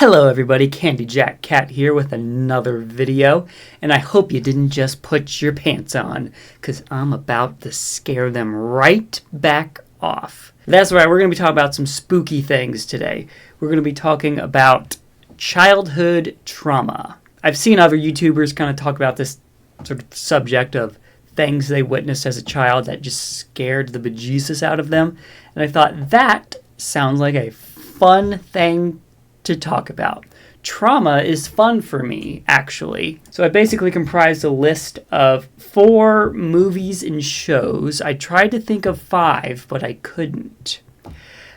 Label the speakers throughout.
Speaker 1: Hello everybody, Candy Jack Cat here with another video, and I hope you didn't just put your pants on, because I'm about to scare them right back off. That's right, we're going to be talking about some spooky things today. We're going to be talking about childhood trauma. I've seen other YouTubers kind of talk about this sort of subject of things they witnessed as a child that just scared the bejesus out of them, and I thought that sounds like a fun thing to talk about. Trauma is fun for me, actually. So I basically comprised a list of 4 movies and shows. I tried to think of 5, but I couldn't.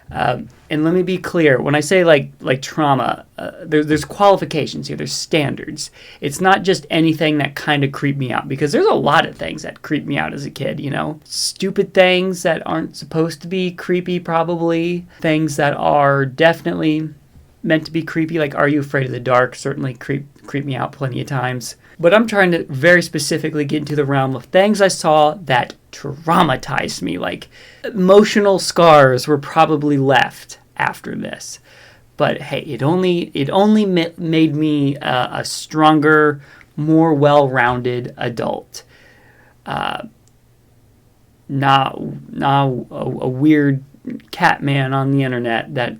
Speaker 1: And let me be clear, when I say like trauma, there's qualifications here, there's standards. It's not just anything that kind of creeped me out, because there's a lot of things that creeped me out as a kid, you know? Stupid things that aren't supposed to be creepy, probably. Things that are definitely meant to be creepy, like Are You Afraid of the Dark? Certainly creeped me out plenty of times. But I'm trying to very specifically get into the realm of things I saw that traumatized me, like emotional scars were probably left after this. But hey, it only made me a stronger, more well-rounded adult. Not a weird cat man on the internet that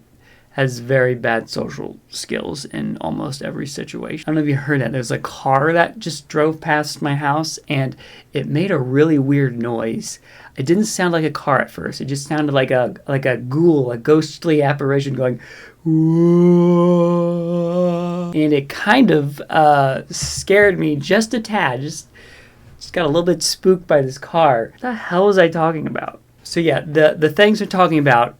Speaker 1: has very bad social skills in almost every situation. I don't know if you heard that. There's a car that just drove past my house, and it made a really weird noise. It didn't sound like a car at first. It just sounded like a ghoul, a ghostly apparition going, whoa. And it kind of scared me just a tad. Just got a little bit spooked by this car. What the hell was I talking about? So yeah, the things we're talking about,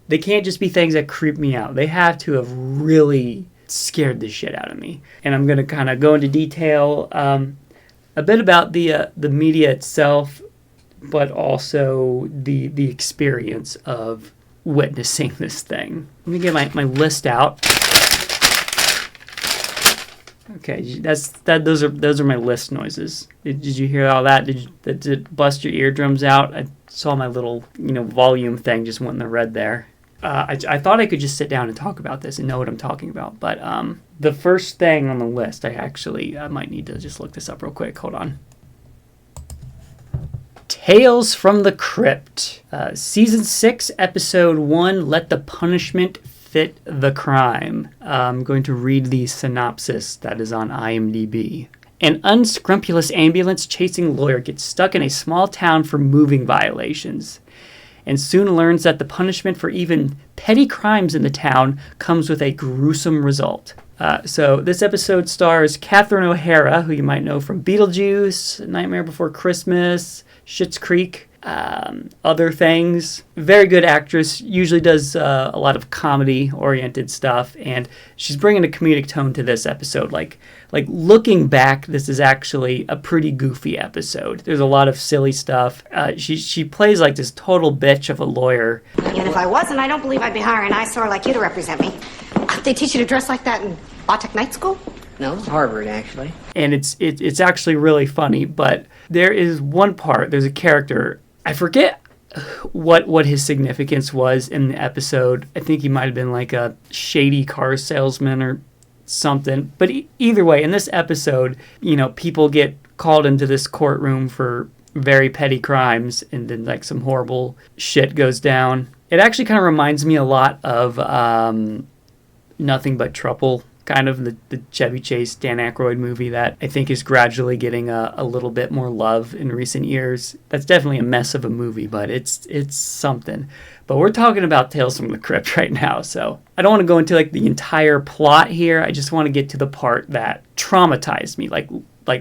Speaker 1: they can't just be things that creep me out. They have to have really scared the shit out of me. And I'm going to kind of go into detail a bit about the media itself, but also the experience of witnessing this thing. Let me get my list out. Okay, those are my list noises. Did you hear all that? Did it bust your eardrums out? I saw my little volume thing just went in the red there. I thought I could just sit down and talk about this and know what I'm talking about, but the first thing on the list, I might need to just look this up real quick. Hold on. Tales from the Crypt, Season 6, Episode 1, Let the Punishment Fit the Crime. I'm going to read the synopsis that is on IMDb. An unscrupulous ambulance-chasing lawyer gets stuck in a small town for moving violations, and soon learns that the punishment for even petty crimes in the town comes with a gruesome result. So this episode stars Catherine O'Hara, who you might know from Beetlejuice, Nightmare Before Christmas, Schitt's Creek, other things. Very good actress, usually does a lot of comedy-oriented stuff, and she's bringing a comedic tone to this episode. Like looking back, this is actually a pretty goofy episode. There's a lot of silly stuff. She plays like this total bitch of a lawyer.
Speaker 2: And if I wasn't, I don't believe I'd be hiring an eyesore like you to represent me. They teach you to dress like that in Autech Night School?
Speaker 3: No, Harvard, actually.
Speaker 1: And it's actually really funny, but there is one part, there's a character, I forget what his significance was in the episode. I think he might have been like a shady car salesman or something. But either way, in this episode, people get called into this courtroom for very petty crimes, and then like some horrible shit goes down. It actually kind of reminds me a lot of Nothing But Trouble, kind of the Chevy Chase, Dan Aykroyd movie that I think is gradually getting a little bit more love in recent years. That's definitely a mess of a movie, but it's something. But we're talking about Tales from the Crypt right now, so I don't want to go into like the entire plot here. I just want to get to the part that traumatized me, like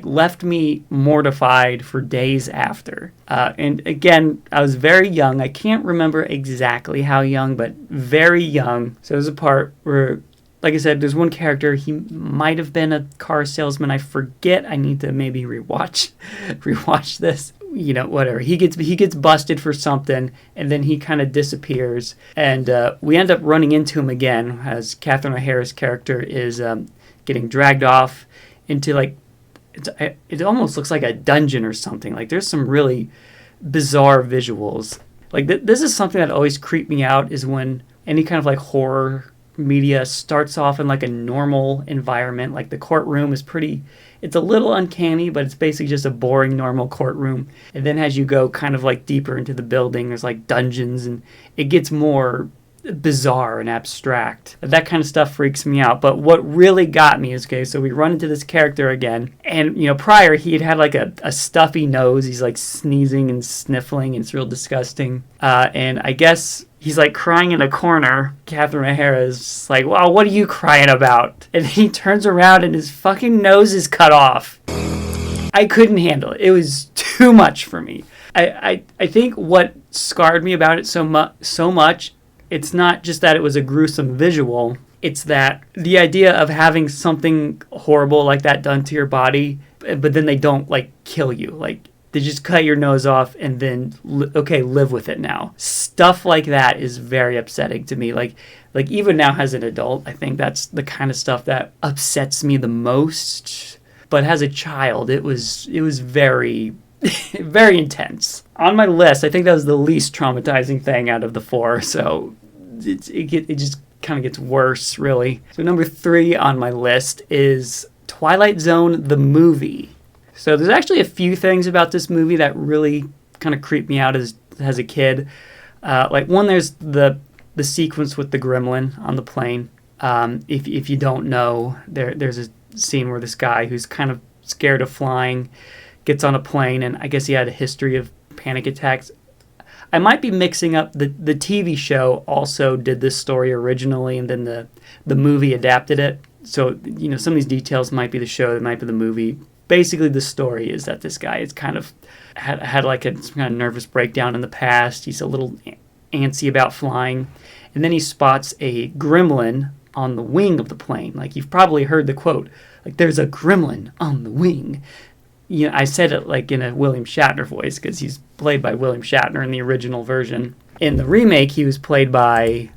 Speaker 1: left me mortified for days after. And again, I was very young. I can't remember exactly how young, but very young. So there's a part where, like I said, there's one character, he might have been a car salesman. I forget. I need to maybe rewatch this. Whatever. He gets busted for something, and then he kind of disappears. And we end up running into him again as Catherine O'Hara's character is getting dragged off into like, it almost looks like a dungeon or something. Like there's some really bizarre visuals. Like this is something that always creeped me out, is when any kind of like horror media starts off in like a normal environment. Like the courtroom is it's a little uncanny, but it's basically just a boring normal courtroom. And then as you go kind of like deeper into the building, there's like dungeons, and it gets more bizarre and abstract. That kind of stuff freaks me out. But what really got me is, okay, so we run into this character again, and prior he had like a stuffy nose. He's like sneezing and sniffling, and it's real disgusting. And I guess he's like crying in a corner. Catherine O'Hara is just like, "Wow, what are you crying about?" And then he turns around and his fucking nose is cut off. I couldn't handle it. It was too much for me. I think what scarred me about it so much, it's not just that it was a gruesome visual. It's that the idea of having something horrible like that done to your body, but then they don't like kill you. Like they just cut your nose off and then, okay, live with it now. Stuff like that is very upsetting to me. Like even now as an adult, I think that's the kind of stuff that upsets me the most. But as a child, it was very, very intense. On my list, I think that was the least traumatizing thing out of the 4. So it just kind of gets worse, really. So number 3 on my list is Twilight Zone, the movie. So there's actually a few things about this movie that really kind of creeped me out as a kid. Like one, there's the sequence with the gremlin on the plane. If you don't know, there's a scene where this guy who's kind of scared of flying gets on a plane, and I guess he had a history of panic attacks. I might be mixing up. The TV show also did this story originally, and then the movie adapted it. So, some of these details might be the show, that might be the movie. Basically, the story is that this guy is kind of had like some kind of nervous breakdown in the past. He's a little antsy about flying. And then he spots a gremlin on the wing of the plane. Like, you've probably heard the quote, like, "There's a gremlin on the wing." I said it like in a William Shatner voice because he's played by William Shatner in the original version. In the remake, he was played by...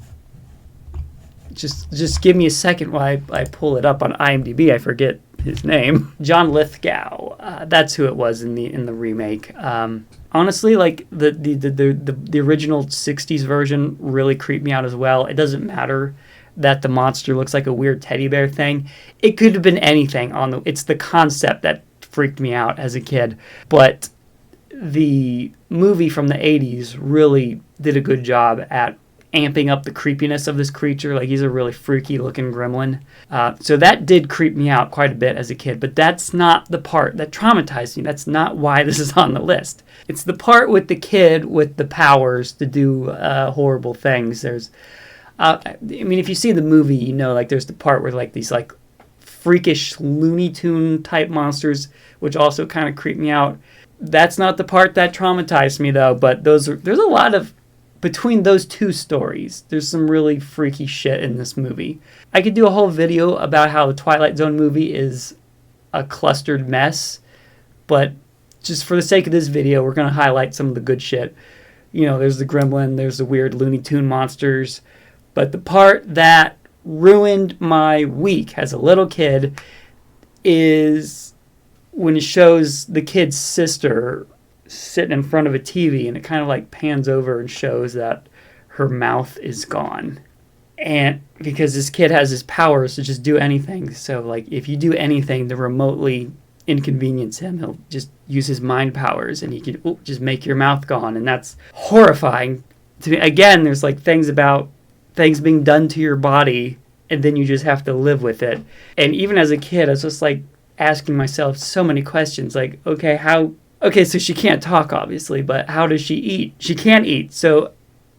Speaker 1: Just give me a second while I pull it up on IMDb. I forget his name. John Lithgow. That's who it was in the remake. Honestly, like the original 60s version really creeped me out as well. It doesn't matter that the monster looks like a weird teddy bear thing. It could have been anything it's the concept that freaked me out as a kid. But the movie from the 80s really did a good job at amping up the creepiness of this creature. Like, he's a really freaky looking gremlin. So that did creep me out quite a bit as a kid, but that's not the part that traumatized me. That's not why this is on the list. It's the part with the kid with the powers to do horrible things. There's, if you see the movie, like there's the part where like these like freakish Looney Tune type monsters, which also kind of creep me out. That's not the part that traumatized me though, but there's a lot of, between those two stories, there's some really freaky shit in this movie. I could do a whole video about how the Twilight Zone movie is a clustered mess, but just for the sake of this video, we're going to highlight some of the good shit. There's the gremlin, there's the weird Looney Tune monsters, but the part that ruined my week as a little kid is when it shows the kid's sister sitting in front of a TV, and it kind of like pans over and shows that her mouth is gone. And because this kid has his powers to just do anything, so like if you do anything to remotely inconvenience him, he'll just use his mind powers and he can just make your mouth gone. And that's horrifying to me. Again, there's like things about things being done to your body, and then you just have to live with it. And even as a kid, I was just like asking myself so many questions, like, okay, so she can't talk, obviously, but how does she eat? She can't eat, so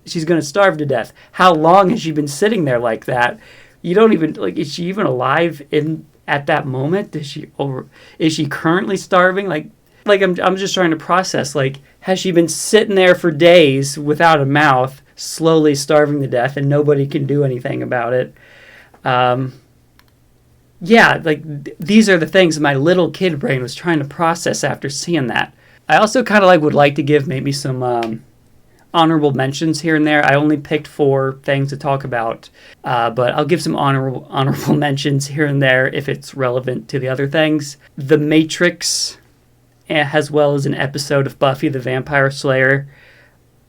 Speaker 1: she's going to starve to death. How long has she been sitting there like that? You don't even, like, is she even alive at that moment? Is she currently starving? Like I'm just trying to process, like, has she been sitting there for days without a mouth, slowly starving to death, and nobody can do anything about it? Yeah, like, these are the things my little kid brain was trying to process after seeing that. I also kind of would like to give maybe some honorable mentions here and there. I only picked 4 things to talk about, but I'll give some honorable mentions here and there if it's relevant to the other things. The Matrix, as well as an episode of Buffy the Vampire Slayer.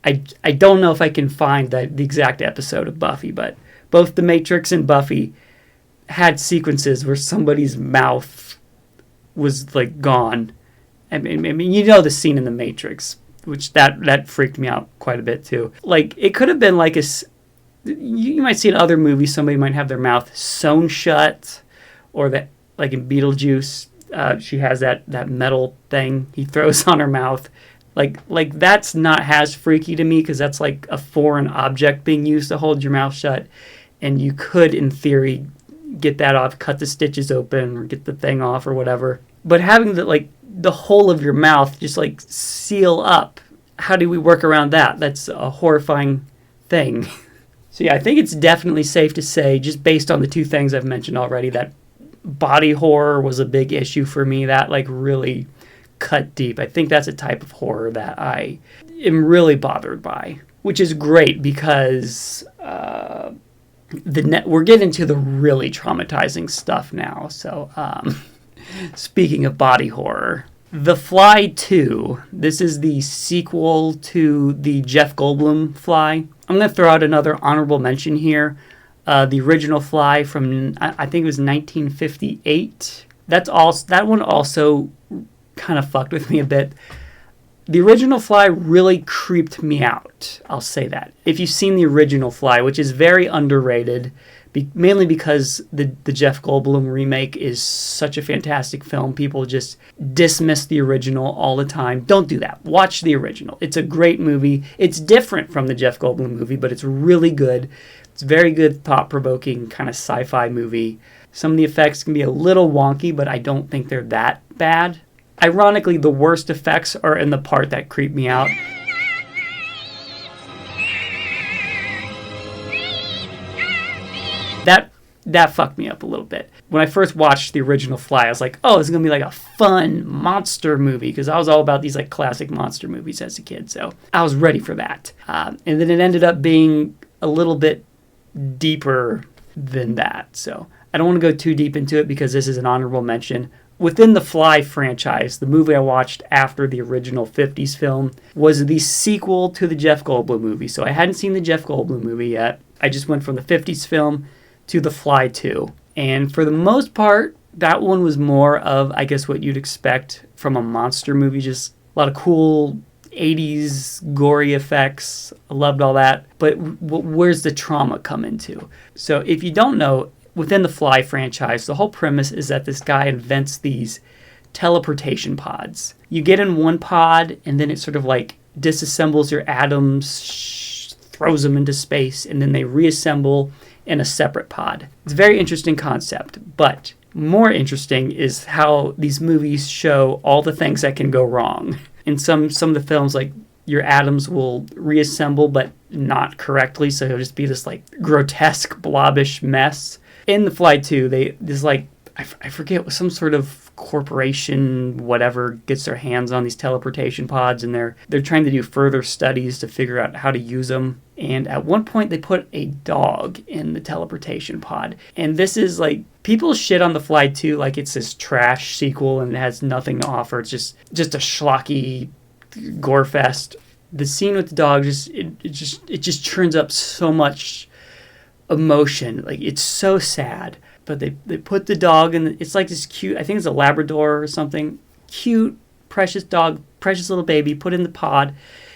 Speaker 1: I don't know if I can find the exact episode of Buffy, but both The Matrix and Buffy had sequences where somebody's mouth was like gone. I mean, you know the scene in The Matrix, which that freaked me out quite a bit too. Like, it could have been like you might see in other movies, somebody might have their mouth sewn shut, or that, like in Beetlejuice, she has that metal thing he throws on her mouth. Like that's not as freaky to me, because that's like a foreign object being used to hold your mouth shut, and you could, in theory, get that off, cut the stitches open, or get the thing off, or whatever. But having the whole of your mouth just like seal up, how do we work around that? That's a horrifying thing. So yeah, I think it's definitely safe to say, just based on the two things I've mentioned already, that body horror was a big issue for me. That like really cut deep. I think that's a type of horror that I am really bothered by, which is great, because we're getting to the really traumatizing stuff now. So speaking of body horror, The Fly 2, this is the sequel to the Jeff Goldblum Fly. I'm going to throw out another honorable mention here. The original Fly from, I think it was 1958. That one also kind of fucked with me a bit. The original Fly really creeped me out, I'll say that. If you've seen the original Fly, which is very underrated, mainly because the Jeff Goldblum remake is such a fantastic film. People just dismiss the original all the time. Don't do that. Watch the original. It's a great movie. It's different from the Jeff Goldblum movie, but it's really good. It's a very good, thought-provoking kind of sci-fi movie. Some of the effects can be a little wonky, but I don't think they're that bad. Ironically, the worst effects are in the part that creep me out. That fucked me up a little bit. When I first watched the original Fly, I was like, oh, this is going to be like a fun monster movie, because I was all about these like classic monster movies as a kid, so I was ready for that. And then it ended up being a little bit deeper than that, so I don't want to go too deep into it, because this is an honorable mention. Within the Fly franchise, the movie I watched after the original 50s film was the sequel to the Jeff Goldblum movie. So I hadn't seen the Jeff Goldblum movie yet. I just went from the 50s film to the Fly 2. And for the most part, that one was more of, I guess, what you'd expect from a monster movie. Just a lot of cool 80s gory effects. I loved all that. But where's the trauma come into? So if you don't know, within the Fly franchise, the whole premise is that this guy invents these teleportation pods. You get in one pod, and then it sort of like disassembles your atoms, throws them into space, and then they reassemble in a separate pod. It's a very interesting concept, but more interesting is how these movies show all the things that can go wrong. In some of the films, like, your atoms will reassemble, but not correctly, so it'll just be this like grotesque, blobbish mess. In the Fly 2, I forget, some sort of corporation, whatever, gets their hands on these teleportation pods, and they're trying to do further studies to figure out how to use them. And at one point, they put a dog in the teleportation pod. And this is like, people shit on the Fly 2 like it's this trash sequel and it has nothing to offer. It's just a schlocky gore fest. The scene with the dog it just turns up so much emotion. Like, it's so sad, but they put the dog in it's like this cute, I think it's a Labrador or something, cute, precious dog, precious little baby, put in the pod,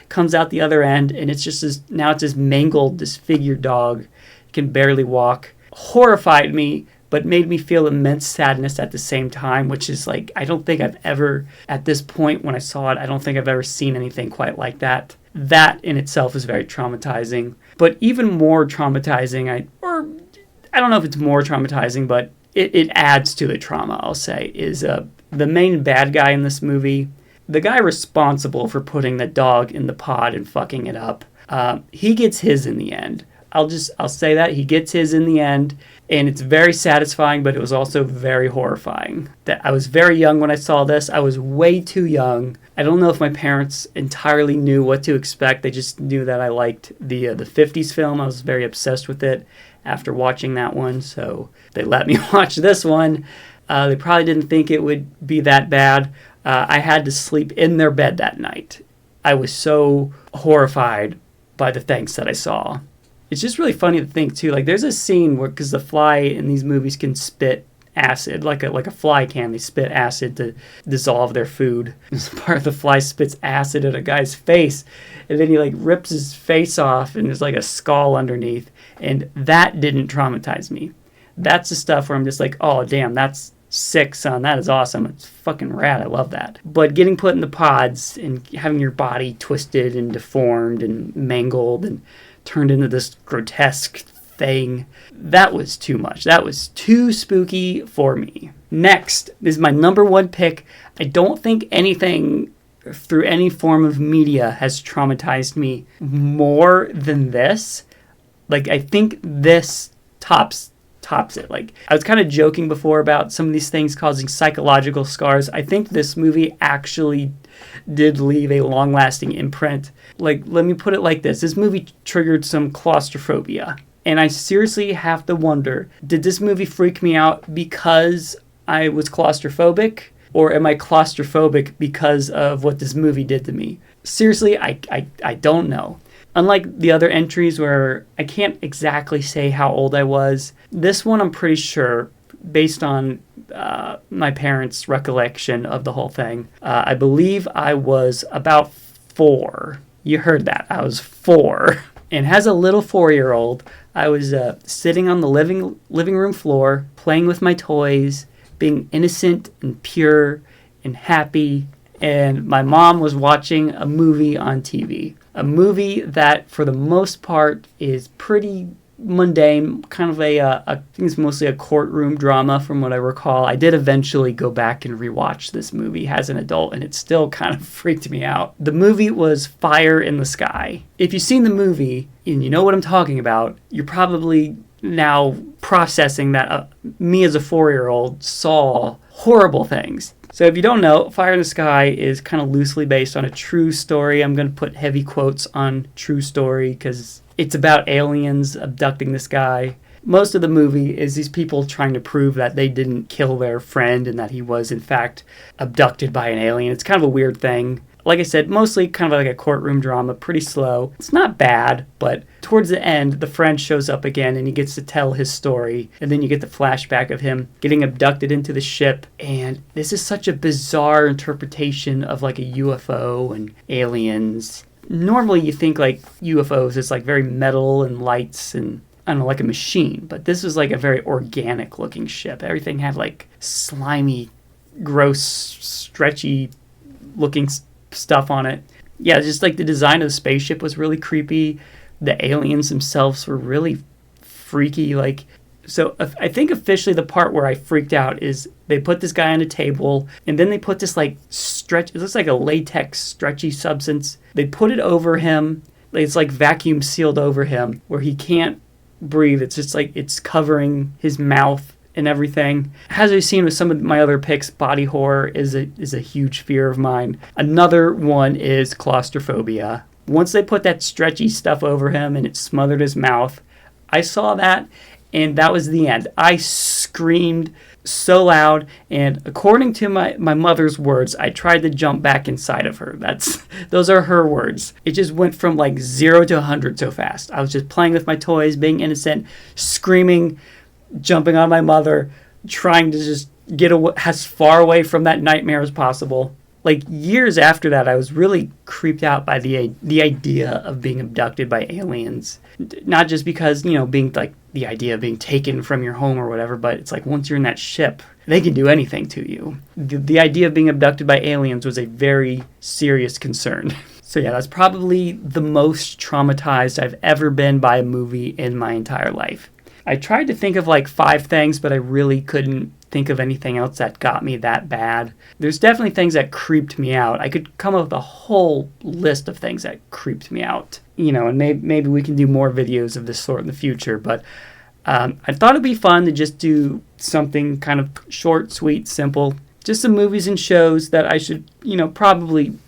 Speaker 1: comes out the other end, and it's just now it's this mangled, disfigured dog, can barely walk. Horrified me, but made me feel immense sadness at the same time, which is like, I don't think I've ever, at this point when I saw it, I don't think I've ever seen anything quite like that. That in itself is very traumatizing. But even more traumatizing, I don't know if it's more traumatizing, but it adds to the trauma, I'll say, is the main bad guy in this movie, the guy responsible for putting the dog in the pod and fucking it up. He gets his in the end. I'll say that. He gets his in the end, and it's very satisfying, but it was also very horrifying. That I was very young when I saw this. I was way too young. I don't know if my parents entirely knew what to expect. They just knew that I liked the 50s film. I was very obsessed with it after watching that one, so they let me watch this one. They probably didn't think it would be that bad. I had to sleep in their bed that night. I was so horrified by the things that I saw. it's just really funny to think too. Like there's a scene where, because the fly in these movies can spit acid, like a fly can. They spit acid to dissolve their food. This part of the fly spits acid at a guy's face, and then he like rips his face off, and there's like a skull underneath. And that didn't traumatize me. That's the stuff where I'm just like, oh damn, that's sick, son. That is awesome. It's fucking rad. I love that. But getting put in the pods and having your body twisted and deformed and mangled and turned into this grotesque thing, that was too much. That was too spooky for me. Next is my number one pick. I don't think anything through any form of media has traumatized me more than this. Like, I think this tops it. Like, I was kind of joking before about some of these things causing psychological scars. I think this movie actually did leave a long-lasting imprint. Like, let me put it like this. This movie triggered some claustrophobia. And I seriously have to wonder, did this movie freak me out because I was claustrophobic? Or am I claustrophobic because of what this movie did to me? Seriously, I don't know. Unlike the other entries where I can't exactly say how old I was, this one I'm pretty sure, based on my parents' recollection of the whole thing, I believe I was about 4. You heard that. I was 4. And as a little 4-year-old, I was sitting on the living room floor, playing with my toys, being innocent and pure and happy. And my mom was watching a movie on TV. A movie that, for the most part, is pretty mundane, kind of I think it's mostly a courtroom drama from what I recall. I did eventually go back and rewatch this movie as an adult, and it still kind of freaked me out. The movie was Fire in the Sky. If you've seen the movie, and you know what I'm talking about, you're probably now processing that me as a 4-year-old saw horrible things. So if you don't know, Fire in the Sky is kind of loosely based on a true story. I'm going to put heavy quotes on true story because it's about aliens abducting this guy. Most of the movie is these people trying to prove that they didn't kill their friend and that he was, in fact, abducted by an alien. It's kind of a weird thing. Like I said, mostly kind of like a courtroom drama, pretty slow. It's not bad, but towards the end, the friend shows up again and he gets to tell his story. And then you get the flashback of him getting abducted into the ship. And this is such a bizarre interpretation of like a UFO and aliens. Normally you think like UFOs is like very metal and lights and I don't know, like a machine. But this was like a very organic looking ship. Everything had like slimy, gross, stretchy looking stuff on it. Yeah, just like the design of the spaceship was really creepy. The aliens themselves were really freaky. Like, so I think officially the part where I freaked out is they put this guy on a table and then they put this like it looks like a latex stretchy substance. They put it over him. It's like vacuum sealed over him where he can't breathe. It's just like it's covering his mouth and everything. As I've seen with some of my other picks, body horror is a huge fear of mine. Another one is claustrophobia. Once they put that stretchy stuff over him and it smothered his mouth, I saw that and that was the end. I screamed so loud, and according to my mother's words, I tried to jump back inside of her. Those are her words. It just went from like 0 to 100 so fast. I was just playing with my toys, being innocent, screaming, jumping on my mother, trying to just get as far away from that nightmare as possible. Like years after that, I was really creeped out by the idea of being abducted by aliens. Not just because, being like the idea of being taken from your home or whatever, but it's like once you're in that ship, they can do anything to you. The idea of being abducted by aliens was a very serious concern. So yeah, that's probably the most traumatized I've ever been by a movie in my entire life. I tried to think of like 5 things, but I really couldn't think of anything else that got me that bad. There's definitely things that creeped me out. I could come up with a whole list of things that creeped me out. And maybe we can do more videos of this sort in the future, but I thought it'd be fun to just do something kind of short, sweet, simple. Just some movies and shows that I should, probably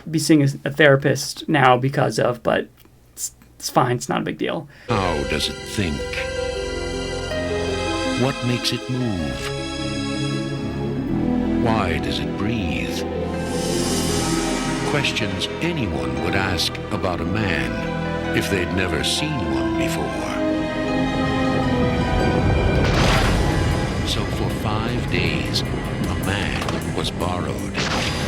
Speaker 1: be seeing a therapist now because of, but it's fine. It's not a big deal.
Speaker 4: How does it think? What makes it move? Why does it breathe? Questions anyone would ask about a man. if they'd never seen one before. So for 5 days, a man was borrowed.